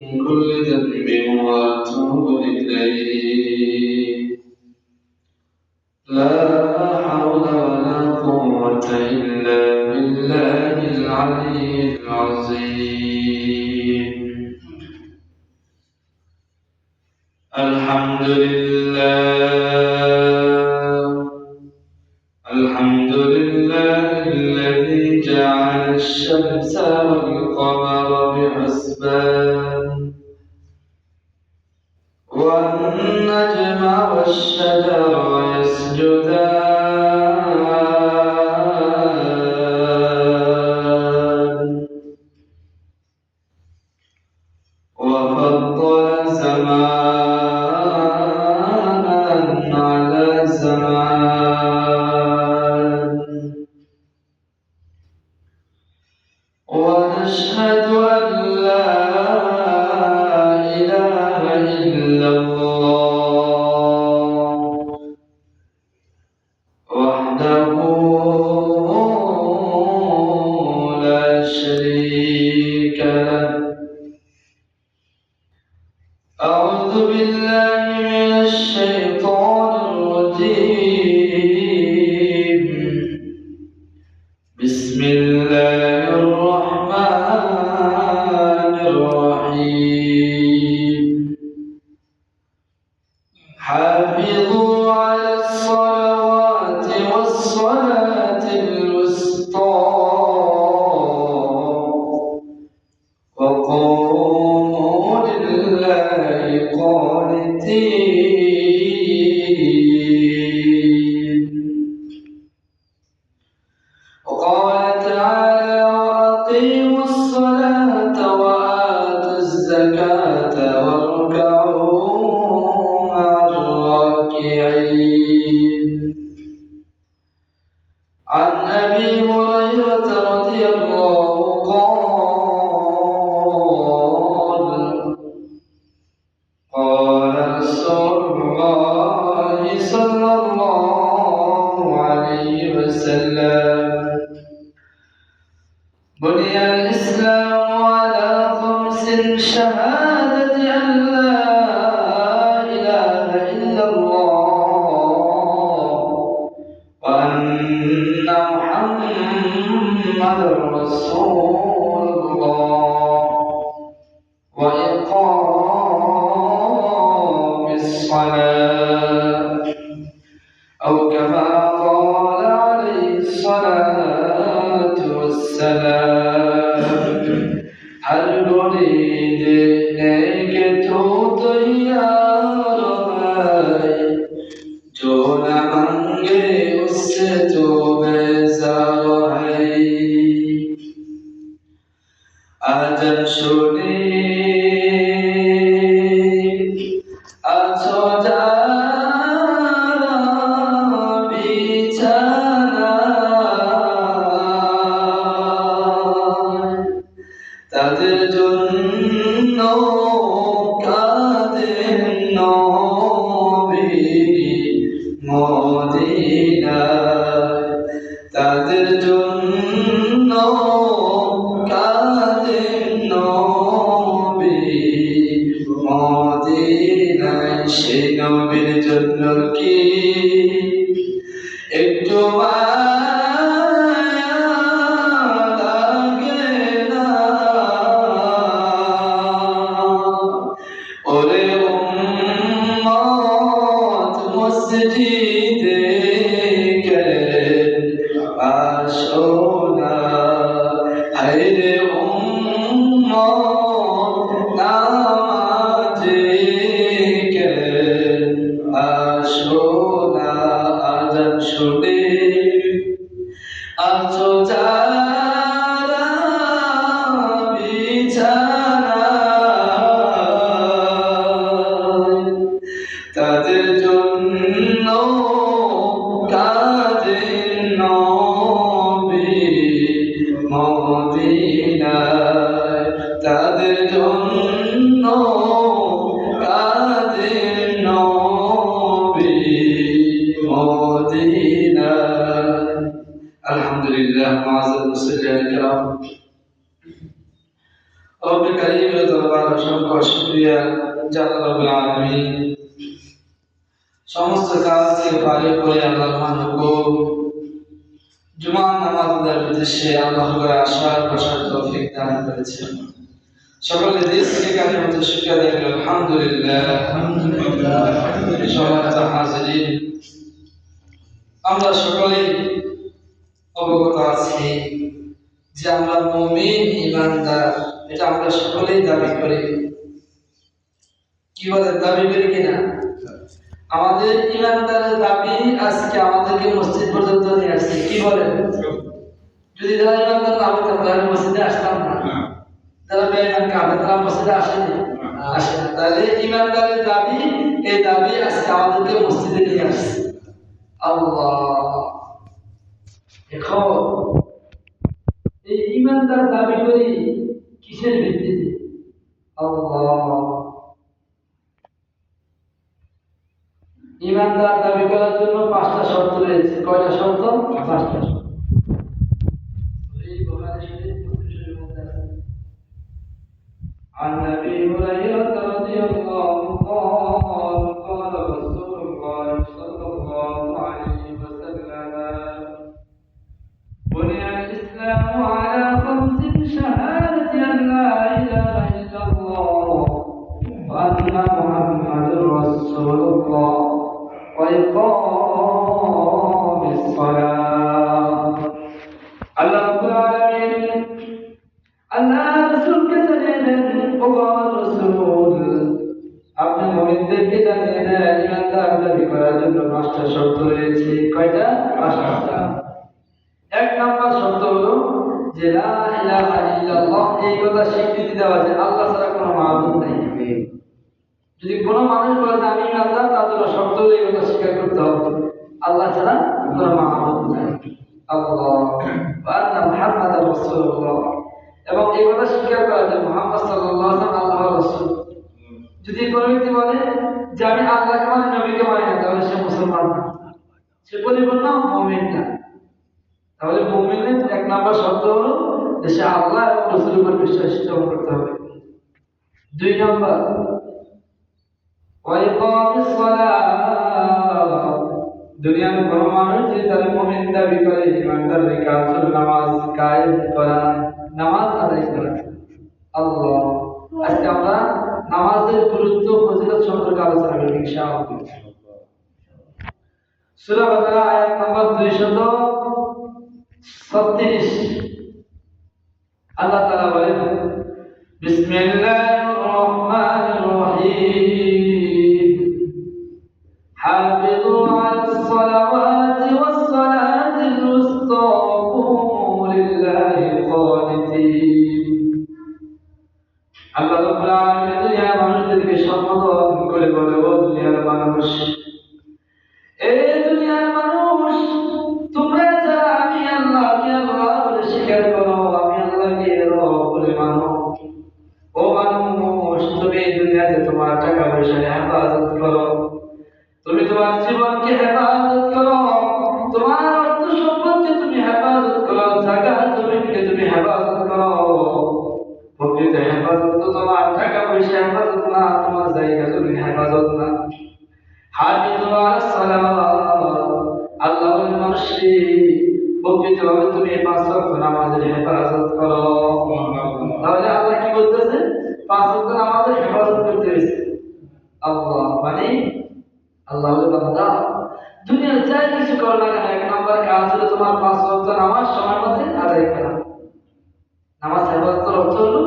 من كل ذنب وأتوب إليه. لا حول ولا قوة إلا بالله العلي العظيم. الحمد لله الذي جعل الشمس والقمر بحسبان والنجم والشجر يسجدان وفضل زمانا على زمان ونشهد أن لا إله إلا الله وحده لا شريك له. أعوذ بالله من الشيطان الرجيم. بسم الله الرحمن الرحيم. حافظوا على الصلوات والصلاة الوسطى وقوموا لله قانتين. وقال تعالى: وأقيموا الصلاة وآتوا الزكاة واركعوا مع الراكعين. عن أبي هريرة رضي الله قال رسول الله صلى الله عليه وسلم: بني الإسلام على خمس: شهادة أن لا إله إلا الله وأن محمدا رسول الله وإقام الصلاة، أو كما قال عليه الصلاة والسلام. हर गोली देने के तो तैयार है, जो न मांगे उससे तो बेजार है। आजब सुनी আছো যারা বিছানায়, তাদের জন্য কাঁদেন নবী মদিনায়, তাদের জন্য কাঁদেন নবী মদিনায়। সে নবীর জন্য কি একটু মায়া লাগে না? ওরে উম্মত মসজিদে গেলেন আসো না, হায়রে উম্মত নামাজে গেলেন আসো না। অসংখ্য শুকরিয়া জানাল রব্বুল আলামিন। সমস্ত কাজ থেকে পারে করে আল্লাহর মহান হুকুম জুমার নামাজ আদায়ের উদ্দেশ্যে আল্লাহ করে আসার বসার তৌফিক দান করেছেন। সকলে দিল থেকে কালের মতো শুকরিয়া দেবেন আলহামদুলিল্লাহ। সম্মানিত হাজিরিন, আমরা সকলেই অবগত আছি যে আমরা মুমিন ঈমানদার, এটা আমরা সকলেই দাবি করি। কি বলে দাবি করি কিনা? আমাদের ঈমানদারের দাবি আজকে আমাদেরকে মসজিদ পর্যন্ত নিয়ে আসছে। কি বলেন? যদি যারা ঈমানদার না হতাম তাহলে মসজিদে আসতাম না। যারা বেঈমান কাফের তারা মসজিদে আসেনি, আসে না। তাহলে ঈমানদারের দাবি, এই দাবি আজকে আমাদেরকে মসজিদে নিয়ে আসছে। আল্লাহ, এখন এই ঈমানদার দাবি করি কিসের ভিত্তিতে? আল্লাহ, ঈমানদার দাবি করার জন্য 5টা শর্ত রয়েছে। কয়টা শর্ত? 5টা শর্ত। এই বুখারী শরীফ, মুসলিম শরীফের মধ্যে আছে। عن أبي هريرة رضي الله قال قال رسول الله صلى الله عليه وسلم بني الإسلام على 5 شهادة أن لا إله إلا الله وأن محمد رسول الله وإقام الصلاة. الله رب العالمين আল্লাহ রাসূলকে জানিয়ে দেন, ওগো রাসূল, আপনি মুমিনদেরকে জানিয়ে দেন ঈমানদার দাবি করার জন্য 5টা শর্ত রয়েছে। কয়টা? 5টা। 1 নম্বর শর্ত হলো যে লা ইলাহা ইল্লাল্লাহ, এই কথা স্বীকৃতি দেওয়া যে আল্লাহ ছাড়া কোনো মাবুদ নাই। যদি কোনো মানুষ বলে যে আমি ঈমানদার, তার জন্য শর্ত হলো এই কথা স্বীকার করতে হবে আল্লাহ ছাড়া কোনো মাবুদ নাই। আল্লাহ ওয়া আন্না মুহাম্মাদার রাসূলুল্লাহ, এবং এই কথা স্বীকার করা যে মুহাম্মদ সাল্লাল্লাহু আলাইহি ওয়াসাল্লাম আল্লাহর রাসূল। যদি কোনো ব্যক্তি বলে যে আমি আল্লাহকে মানি, নবীকে মানি না, তাহলে সে মুসলমান না, সে পরিপূর্ণ মুমিন না। তাহলে মুমিনের 1 নম্বর শর্ত হলো যে সে আল্লাহ এবং রাসূলের উপর বিশ্বাস স্থাপন করতে হবে। 2 নম্বর ওয়া ইকামিস সালাহ, দুনিয়ার কোনো মানুষ যদি তার মুমিন দাবি করে, ঈমানদার কাজ হলো নামাজ কায়েম করা, নামাজ আদায় করা। আল্লাহ, আজকে আমরা নামাজের গুরুত্ব ফজিলত সম্পর্কে আলোচনা করব ইনশাআল্লাহ। সূরা বাকারা আয়াত নম্বর 236, আল্লাহ তাআলা বলেন, বিসমিল্লাহির রহমানির রহিম, হাফিযু আলাস সালাওয়াতি ওয়াস সালাতিল উসতা ওয়া কুমু লিল্লাহি কানিতিন। আল্লাহ রাব্বুল আলামিন দুনিয়ার মানুষদেরকে সম্বোধন করে বলে, ও দুনিয়ার মানুষ, এই দুনিয়ার মানুষ, তোমরা যারা আমি আল্লাহকে আল্লাহ বলে স্বীকার করো, আমি আল্লাহকে রব বলে মানো, ও মানুষ, তুমি এই দুনিয়াতে তোমার টাকা পয়সা হেফাজত করো, তুমি তোমার জীবনকে হেফাজত করো, তোমার অর্থ সম্পদকে তুমি হেফাজত করো, জায়গা জমিনকে তুমি হেফাজত করো। প্রকৃত হেফাজত তো তোমার টাকা পয়সা হেফাজত না, তোমার জায়গা জমি হেফাজত না। হাফিজু আলাস সালাওয়াত, আল্লাহ বলেন মানুষকে প্রকৃতভাবে তুমি 5 ওয়াক্ত নামাজের হেফাজত করো। তাহলে আল্লাহ কি বলতেছে? 5 ওয়াক্ত নামাজের হেফাজত করতে হয়েছে। আল্লাহ মানে আল্লাহ বলে, বান্দা দুনিয়ার যাই কিছু করো না কেন, 1 নম্বর কাজ হলো তোমার 5 ওয়াক্ত নামাজ সময় মতো আদায় করা। নামাজ হেফাজতের অর্থ হলো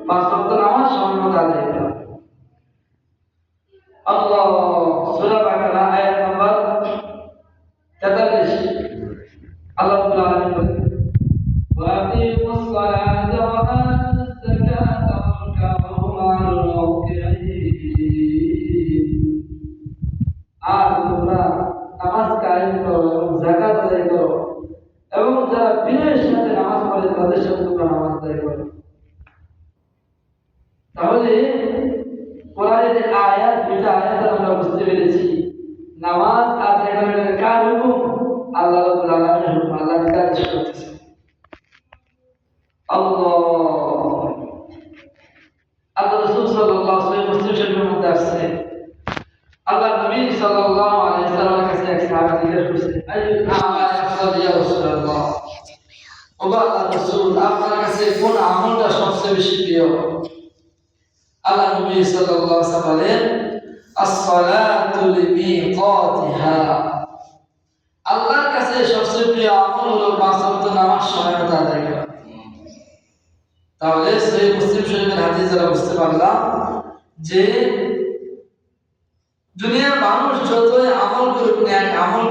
5 ওয়াক্ত নামাজ সময় মতো আদায় করা। আল্লাহ, সূরা বাকারা আয়াত নম্বর 43, আল্লাহ রাব্বুল আলামিন বলেন, ওয়া আকিমুস সালাতা ওয়া আতুজ যাকাতা ওয়ারকাউ মা'আল রাকিঈন। আর তোমরা নামাজ কায়েম করো এবং যাকাত আদায় করো, এবং যারা বিনয়ের সাথে নামাজ পড়ে তাদের সাথে তোমরা নামাজ আদায় করো। তাহলে কোরআনের যে আয়াত, 2টা আয়াত আমরা বুঝতে পেরেছি নামাজ আদায় করার কার হুকুম? আল্লাহ রাব্বুল আলামিনের হুকুম। আল্লাহ কি আদেশ করতেছে? আল্লাহ রাসূল সাল্লাল্লাহু মধ্যে আসছে আল্লাহ নবী সাল্লাল্লাহু আলাইহি ওয়াসাল্লামের কাছে এক সাহাবী জিজ্ঞেস করছে আইয়ুল আমাল আফদাল ইয়া রাসূলুল্লাহ ও আল্লাহর রাসূল আপনার কাছে কোন আমলটা সবচেয়ে বেশি প্রিয় আল্লাহ নবী সাল্লাল্লাহু আলাইহি ওয়াসাল্লাম বলেন as-salatu li-miqatiha আল্লাহর কাছে সবচেয়ে প্রিয় আমল হলো পাঁচ ওয়াক্ত নামাজ সময় মতো আদায় করা তাহলে সহিহ মুসলিম শরীফের হাদিস দ্বারা বুঝতে পারলাম যে দুনিয়ার মানুষ যতই আমল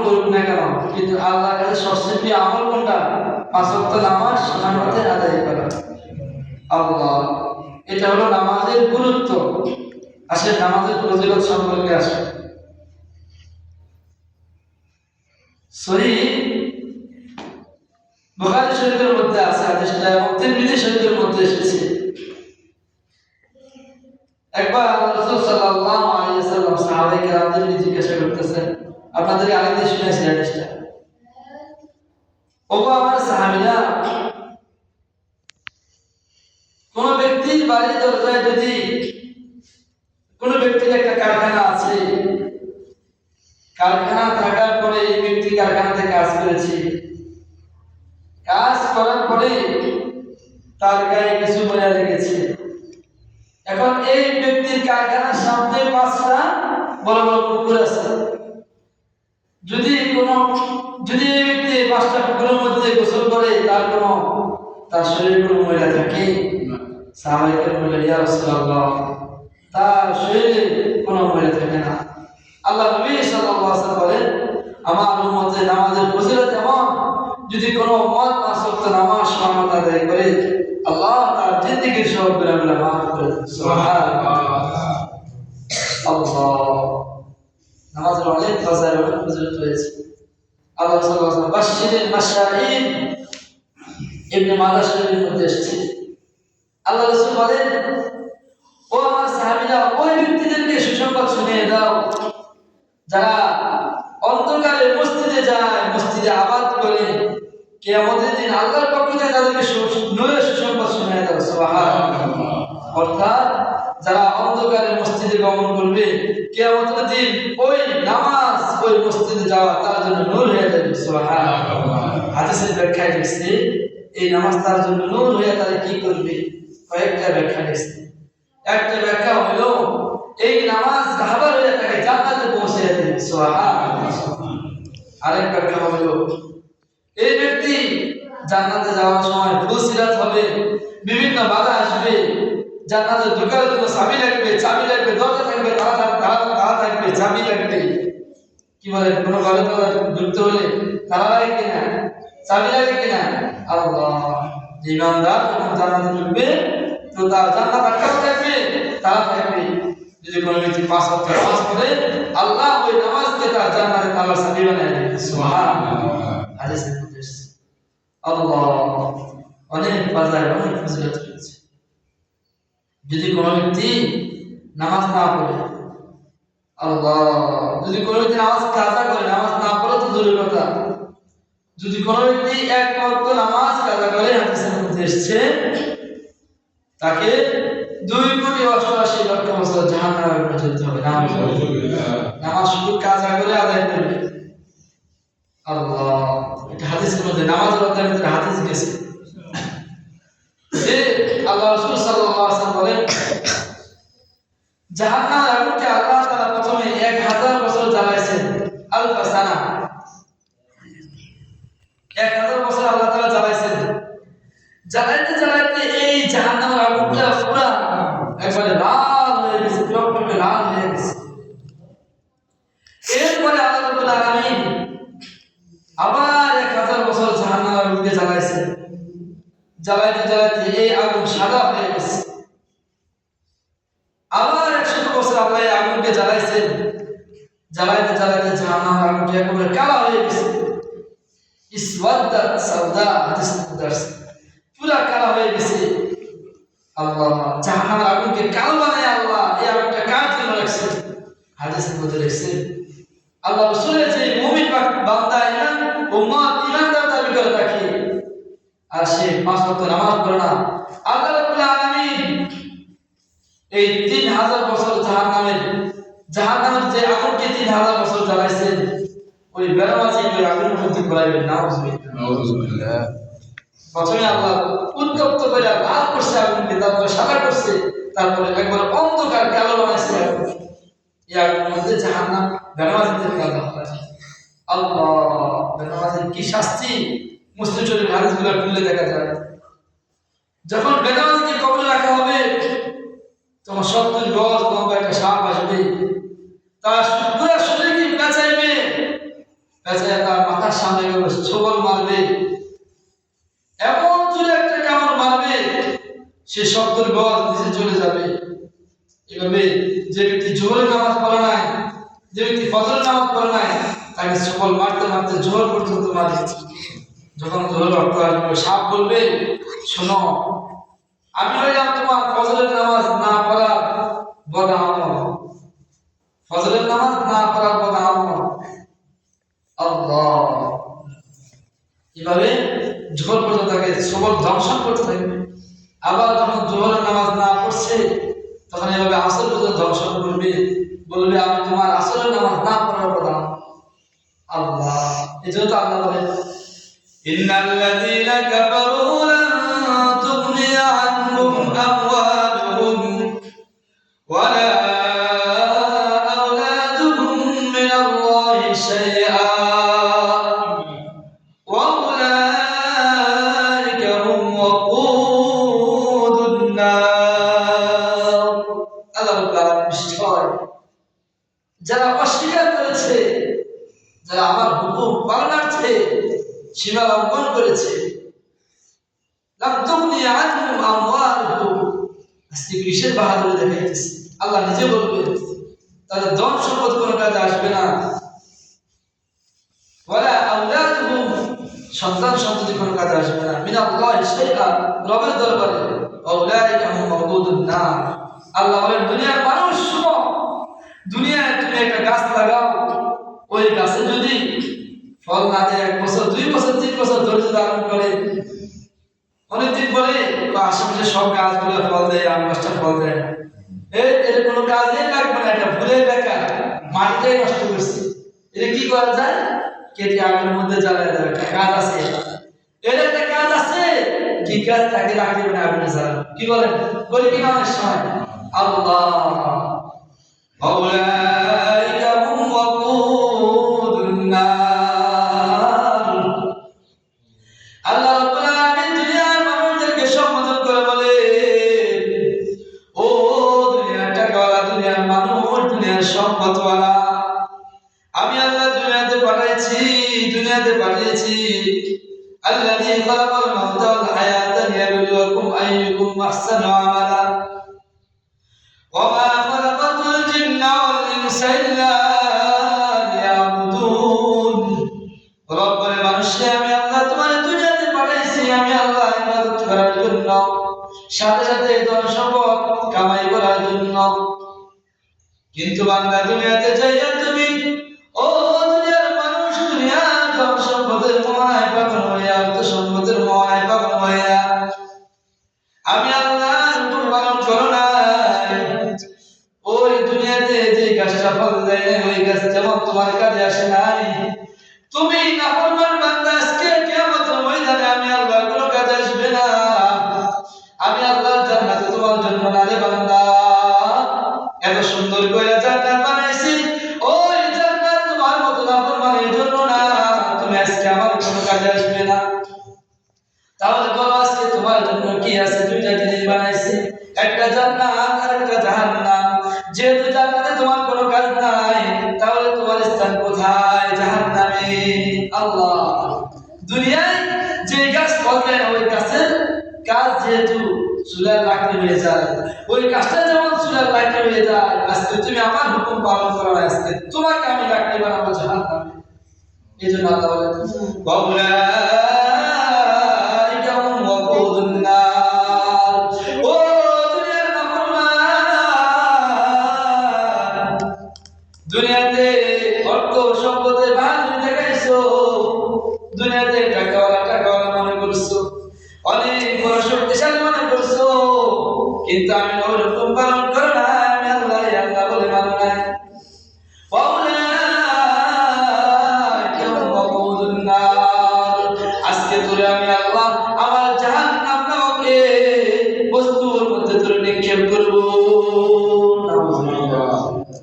করুক না কেন কিন্তু আল্লাহর কাছে সবচেয়ে প্রিয় আমল কোনটা পাঁচ ওয়াক্ত নামাজ সময় মতো আদায় করা আল্লাহ এটা হলো নামাজের গুরুত্ব আসে নামাজের ফজিলত সম্পর্কে আসে সহিহ বুখারী শরীফের মধ্যে আছে হাদিসটা এবং তিরমিজি শরীফের মধ্যে এসেছে একবার রাসূল সাল্লাল্লাহু আলাইহি ওয়াসাল্লাম সাহাবায়ে কেরামদেরকে জিজ্ঞাসা করতেছেন আপনাদের আগে দিয়ে শুনেছি হাদিসটা ওগো আমার সাহাবীরা কোন ব্যক্তির বাড়ির দরজায় যদি কোন ব্যক্তির একটা কারখানা আছে কারখানা থাকার পরে এই ব্যক্তি কারখানাতে কাজ করেছে কাজ করার পরে তার গায়ে কিছু ময়লা লেগেছে এখন এই ব্যক্তির কারখানার সামনে পাঁচটা বড় বড় পুকুর আছে যদি এই ব্যক্তি পাঁচটা পুকুরের মধ্যে গোসল করে তার শরীরে কোনো ময়লা থাকে সাহাবায়ে কেরাম বললেন ইয়া রাসূলুল্লাহ তার শরীরে কোনো ময়লা থাকে না আল্লাহ নবী সাল্লাল্লাহু আলাইহি ওয়াসাল্লাম বলেন আমার উম্মতে নামাজের ফজিলত এমন যদি কোনো উম্মত পাঁচ ওয়াক্ত নামাজ সময় মতো আদায় করে আল্লাহ তার জিন্দেগীর সব গুনাহগুলো মাফ করে দেন সুবহানাল্লাহ আল্লাহ নামাজের অনেক ফজিলত অনেক ফজিলত রয়েছে আল্লাহ সাল্লাল্লাহু আলাইহি ওয়াসাল্লাম বাশশিরিল মাশাইন ইবনে মাজাহ শরীফের মধ্যে এসেছে আল্লাহ রাসূল বলেন ও আমার সাহাবীরা ওই ব্যক্তিদেরকে সুসংবাদ শুনিয়ে দাও যারা অন্ধকারে মসজিদে যায় মসজিদে আবাদ করে কিয়ামতের দিন আল্লাহর পক্ষ থেকে তাদেরকে নূরের সুসংবাদ শুনিয়ে দাও সুবহানাল্লাহ অর্থাৎ যারা অন্ধকারে মসজিদে গমন করবে কিয়ামতের দিন ওই নামাজ ওই মসজিদে যাওয়া তার জন্য নূর হয়ে যাবে সুবহানাল্লাহ হাদিসের ব্যাখ্যায় এসেছে এই নামাজ তার জন্য নূর হয়ে তারা কি করবে কয়েকটা ব্যাখ্যা এসেছে একটা ব্যাখ্যা হলো এই নামাজ রাহবার হয়ে তাকে জান্নাতে পৌঁছে দেবে সুবহানাল্লাহ আরেক ব্যাখ্যা হলো এই ব্যক্তি জান্নাতে যাওয়ার সময় ফুলসিরাত হবে বিভিন্ন বাধা আসবে জান্নাতে ঢোকার জন্য চাবি লাগবে দরজা থাকবে তালা থাকবে চাবি লাগবে কি বলে কোনো ঘরে ঢুকতে হলে তালা লাগে কিনা চাবি লাগে কিনা আল্লাহ ইমানদার যখন জান্নাতে ঢুকবে তো তার জান্নাত আটকানো থাকবে তালা থাকবে যদি কোনো ব্যক্তি পাঁচ ওয়াক্ত নামাজ পড়ে আল্লাহ ওই নামাজকে তার জান্নাতে তালার চাবি বানিয়ে দেবে সুবহানাল্লাহ হাদিসের মধ্যে এসেছে আল্লাহ অনেক বাজার অনেক ফজিলত রয়েছে যদি কোনো ব্যক্তি নামাজ না পড়ে আল্লাহ যদি কোনো ব্যক্তি নামাজ কাজা করে নামাজ না পড়ে তো দূরের কথা যদি কোনো ব্যক্তি এক ওয়াক্ত নামাজ কাজা করে হাদিসের মধ্যে এসেছে তাকে 2,88,00,000 বছর জাহান্নামে যেতে হবে নামাজ শুধু কাজা করে আদায় করবে আল্লাহ এটা হাদিসের মধ্যে নামাজের অধ্যায়ের মধ্যে হাদিস গেছে যে আল্লাহ রাসূল সাল্লাল্লাহু আলাইহি ওয়াসাল্লাম বলেন জাহান্নামের আগুনকে আল্লাহ তাআলা প্রথমে 1000 বছর জ্বালাইছেন আলফা সানা 1000 বছর আল্লাহ তাআলা জ্বালাইছেন জ্বালাইতে এই জাহান্নামের আগুনটা পুরো একবারে লাল হয়ে গেছে টকটকে লাল হয়ে গেছে এরপরে আল্লাহ রাব্বুল আলামিন আবার 1000 বছর জাহান্নামের আগুনকে জ্বালাইতে এই আগুন সাদা হয়ে গেছে আবার 100 বছর আল্লাহ এই আগুনকে জ্বালাইছেন জ্বালাইতে জাহান্নামের আগুনটা একেবারে কালো হয়ে গেছে ইসওয়াদাত সাওদা হাদিস মুদারস পুরা কালো হয়ে গেছে আল্লাহ জাহান্নামের আগুনকে কালো বানায় আল্লাহ এই আগুনটা কার জন্য রাখছেন হাদিসের মধ্যে রাখছেন আল্লাহ রাসূলের যে মুমিন বান্দা উম্মত ঈমানদার দাবি করে থাকে আর সে পাঁচ ওয়াক্ত নামাজ পড়ে না আল্লাহ রাব্বুল আলামিন এই 3000 3000 বছর জাহান্নামের যে আগুনকে 3000 বছর জ্বালাইছেন, ওই বেনামাজি ওই আগুনের মধ্যে ঘোরাইবেন। নাউজুবিল্লাহ। প্রথমে আল্লাহ উত্তপ্ত করে লাল করছে আগুনকে, তারপরে সাদা করছে, তারপরে একবার অন্ধকার কালো বানাইছে আগুন। এই আগুনের মধ্যে জাহান্নাম বেনামাজিদেরকে আল্লাহ করেছে। আল্লাহ, বেনামাজির কি শাস্তি! মুসলিম শরীফ হাদিসগুলো খুললে দেখা যায়, যখন বেনামাজিকে কবরে রাখা হবে তখন 70 গজ লম্বা একটা সাপ আসবে, তার পুরো শরীরকে পেঁচাইবে, পেঁচাইয়া তার মাথার সামনে ছোবল মারবে, এমন জোরে একটা কামড় মারবে সে 70 গজ নিচে চলে যাবে। এভাবে যে ব্যক্তি জোহরের নামাজ পড়ে নাই, যে ব্যক্তি ফজরের নামাজ পড়ে নাই, তাকে ছোবল মারতে মারতে জোহর পর্যন্ত মারে। যখন জোহর রক্ত আসবে, সাপ বলবে, শোনো, আমি হইলাম তোমার ফজরের নামাজ না পড়ার বদ আমল, ফজরের নামাজ না পড়ার বদ আমল। আল্লাহ, এভাবে জোহর পর্যন্ত তাকে সবল ধ্বংসন করতে থাকবে। আবার যখন জোহরের নামাজ না পড়ছে তখন এভাবে আসর পর্যন্ত ধ্বংসন করবে, বলবে আমি তোমার আসরের নামাজ না পড়ার বদ আমল। আল্লাহ, এই জন্য তো আল্লাহ বলেন, ইন্নাল্লাযীনা কাফারু লান তুগনি আনহুম আমওয়ালুহুম ওয়ালা আওলাদুহুম মিনাল্লাহি শাইআ ওয়া উলাইকা হুম ওয়াকুদুন নার। আল্লাহ তাআলা নিশ্চয় যারা অস্বীকার করেছে, যারা আমার হুকুম পালনার্থে সীমা লঙ্ঘন করেছে, আজকে কিসের বাহাদুরি দেখাইতেছে? আল্লাহ নিজে বলবেন তাদের ধন সম্পদ কোনো কাজে আসবে না, ওয়ালা আওলাদুহুম, সন্তান সন্ততি কোনো কাজে আসবে না, মিনাল্লাহি শাইআ, রবের দরবারে, আউলাইকা হুম ওয়াকুদুন নার। আল্লাহ বলেন, দুনিয়ার মানুষ শুনো, দুনিয়ায় তুমি একটা গাছ লাগাও, ওই গাছে যদি ফল না দেয় 1 বছর 2 বছর 3 বছর ধৈর্য ধারণ করে, অনেকদিন পরে আশেপাশে সব গাছগুলো ফল দেয়, আম গাছটা ফল দেয়, এর কোনো কাজেই লাগবে না, এটা ভুলে বেকার, মাটিটাই নষ্ট করছে। এটা কি করা যায়? কেটে আগুনের মধ্যে জ্বালায় দেবে, একটা কাজ আছে, এর একটা কাজ আছে। কি কাজ? তাকে রাখবে না আগুনে জ্বালানো। কি বলেন? বলি কি না অনেক সময়? আল্লাহ, আউলাইকা হুম ওয়াকুদুন নার। আল্লাহ রাব্বুল আলামিন দুনিয়ার মানুষদেরকে সম্বোধন করে বলে, ও দুনিয়ার টাকাওয়ালা, দুনিয়ার মানুষ, দুনিয়ার সম্পদওয়ালা, আমি আল্লাহ দুনিয়াতে পাঠিয়েছি আল্লাযী খালাকাল মাউতা ওয়াল হায়াতা লিয়াবলুয়াকুম আইয়ুকুম আহসানু আমালা ওয়া মা খালাকাতুল জিন্না ওয়াল ইনসা ইল্লা লিয়াবুদুন। রব্বুল মানুষকে আমি আল্লাহ তোমাদের দুনিয়াতে পাঠাইছি, আমি আল্লাহ ইবাদত করার জন্য, সাথে সাথে ধন সম্পদ কামাই করার জন্য। কিন্তু বান্দা, দুনিয়াতে যাইয়া তুমি, ও দুনিয়ার মানুষ, দুনিয়ার ধন সম্পদের মোহায় পাগল হইয়া, অর্থ সম্পদের মোহায় পাগল হইয়া আমি আল্লাহর হুকুম পালন করো না। ওই দুনিয়াতে যে গাছটা ফল দেয়, ওই গাছ যেমন তোমার কাজে আসে নাই, তুমি নাফরমান বান্দা, আজকে কিয়ামতের ময়দানে আমি আল্লাহর কোনো কাজে আসবে না। আমি আল্লাহর জান্নাতে তোমার জন্য না রে বান্দা, এত সুন্দর করে জান্নাত বানাইছি, ওই জান্নাত তোমার মতো নাফরমানের জন্য না, তুমি আজকে আমার কোনো কাজে আসবে না। তাহলে বলো, আজকে তোমার জন্য কি আছে? 2টা জিনিস বানাইছি, একটা জান্নাত আর একটা জাহান্নাম। যেহেতু জান্নাতে তোমার কোনো কাজ নাই, তাহলে তোমার স্থান কোথায়? জাহান্নামে। আল্লাহ, দুনিয়ায় যে গাছ ফল দেয় না, ওই গাছের কাজ যেহেতু চুলার লাকড়ি হয়ে যায়, ওই গাছটা যেমন চুলার লাকড়ি হয়ে যায়, আজকে তুমি আমার হুকুম পালন করো না, আজকে তোমাকে আমি লাকড়ি বানাবো জাহান্নামে। এই জন্য আল্লাহ বলেন, আউলাইকা হুম ওয়াকুদুন নার। ও দুনিয়ার নাফরমান, দুনিয়াতে অর্থ সম্পদের বাহাদুরি দেখাইছো, দুনিয়াতে টাকাওয়ালা মনে করছো, অনেক বড় শক্তিশালী মনে করছো, কিন্তু আমি ওর হুকুম পালন করো না, আমি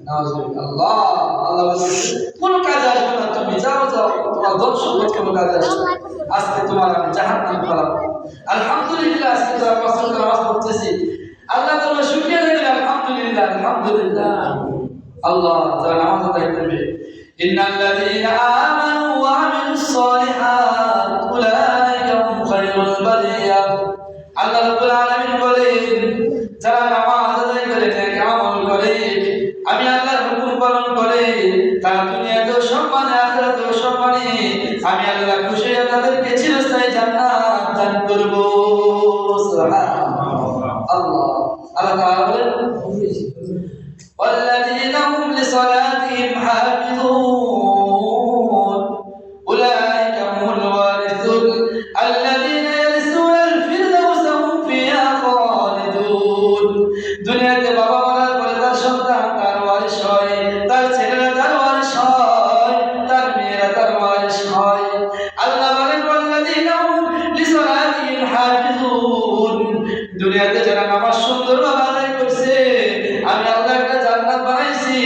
নাউজুবিল্লাহ। আল্লাহ আল্লাহ বলেছে কোন কাজে আসবে না, তুমি যাও যাও, তোমার ধন সম্পদ কোন কাজে আসবে না। আজকে তোমার আমি জাহান্নাম ফেলাবো। আলহামদুলিল্লাহ, আজকে তোরা কসম করে নামাজ পড়তেছি, আল্লাহ তোমার শুকরিয়া দেবেন। আলহামদুলিল্লাহ আলহামদুলিল্লাহ। আল্লাহ যারা নামাজ আদায় করবে, ইন্নাল্লাযীনা আমানু ওয়া আমিলুস সালিহাত উলাইকা হুম খায়রুল বারিয়া। আল্লাহ রাব্বুল আলামিন বলেন, যারা নামাজ আদায় করে নেক আমল করে, আমি আল্লাহর হুকুম পালন করে, তারা দুনিয়াতেও সম্মানে আখিরাতেও সম্মানে, আমি আল্লাহ খুশি হয়ে তাদেরকে চিরস্থায়ী জান্নাত দান করব। সুবহানাল্লাহ। আল্লাহ আল্লাহ তাআলা বলেন, والذين هم لصلاتهم حافظون أولئك هم الوارثون الذين يرثون الفردوس هم فيها خالدون। দুনিয়াতে বাবা মারা পরে তার সন্তান তার ওয়ারিশ হয়, তার ছেলেরা তার ওয়ারিশ হয়, তার মেয়েরা তার ওয়ারিশ হয়। আল্লাহ বলেন, والذين هم لصلاتهم حافظون। দুনিয়াতে যারা নামাজ সুন্দরভাবে আদায় করছে, আমি আল্লাহ একটা জান্নাত বানাইছি,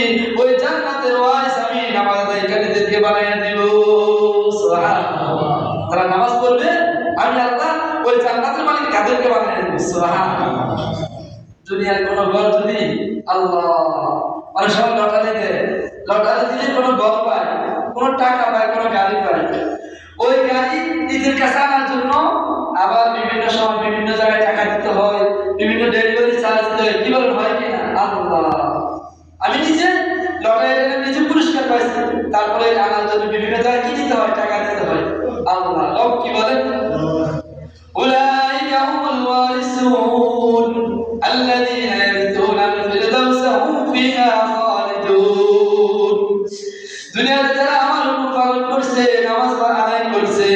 ওই জান্নাতের ওয়ারিস আমি নামাজ আদায়কারীদেরকে বানাইয়া দেব। সুবহানাল্লাহ। তারা নামাজ পড়বে, আমি আল্লাহ ওই জান্নাতের মালিক কাদেরকে বানাইয়া দেব। সুবহানাল্লাহ। দুনিয়ার কোন ঘর যদি আল্লাহ অনেক সময় লটারি দেয়, লটারি দিলে কোনো ঘর পায়, কোনো টাকা পায়, কোনো গাড়ি পায়, ওই গাড়ি নিজের কাছে আনার জন্য আবার বিভিন্ন সময় বিভিন্ন জায়গায় টাকা দিতে হয়, বিভিন্ন ডেলিভারি চার্জ দিতে হয়। কি বলেন, হয় কিনা? আল্লাহ, আমি নিজে লটারি নিজে পুরস্কার পাইছি, তারপরে আনার জন্য বিভিন্ন জায়গায় কি দিতে হয়, টাকা দিতে হয়। আল্লাহ লোক কি বলেন, উলাইকা হুমুল ওয়ারিসুন আল্লাযীনা ইয়ারithuna আল-ফিরদাউস হুম ফিহা খালিদুন। দুনিয়াতে যারা আমার হুকুম পালন করছে, নামাজ আদায় করছে,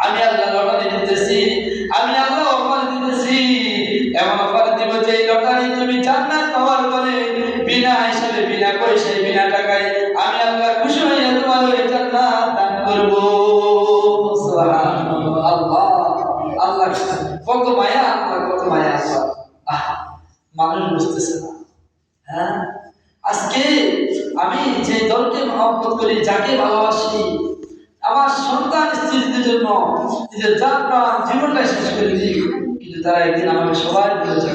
আমি আল্লাহ লটারি দিতেছি, আমি আল্লাহ অফার দিতেছি, এমন অফার দিব যে এই লটারি তুমি জান্নাত পাওয়ার পরে বিনা হিসাবে, বিনা পয়সায়, বিনা টাকায় আমি আল্লাহ খুশি হয়ে তোমার ওই জান্নাত দান করব। সুবহানাল্লাহ। আল্লাহ আল্লাহ কত মায়া, আল্লাহ কত মায়া। মানুষ বুঝতেছে না। হ্যাঁ, আজকে আমি যে দলকে মহব্বত করি, যাকে ভালোবাসি, আমার সন্তান স্ত্রীদের জন্য নিজের জান প্রাণ জীবনটা শেষ করে দিই, কিন্তু তারা একদিন আমাকে সবাই ভুলে যাবে।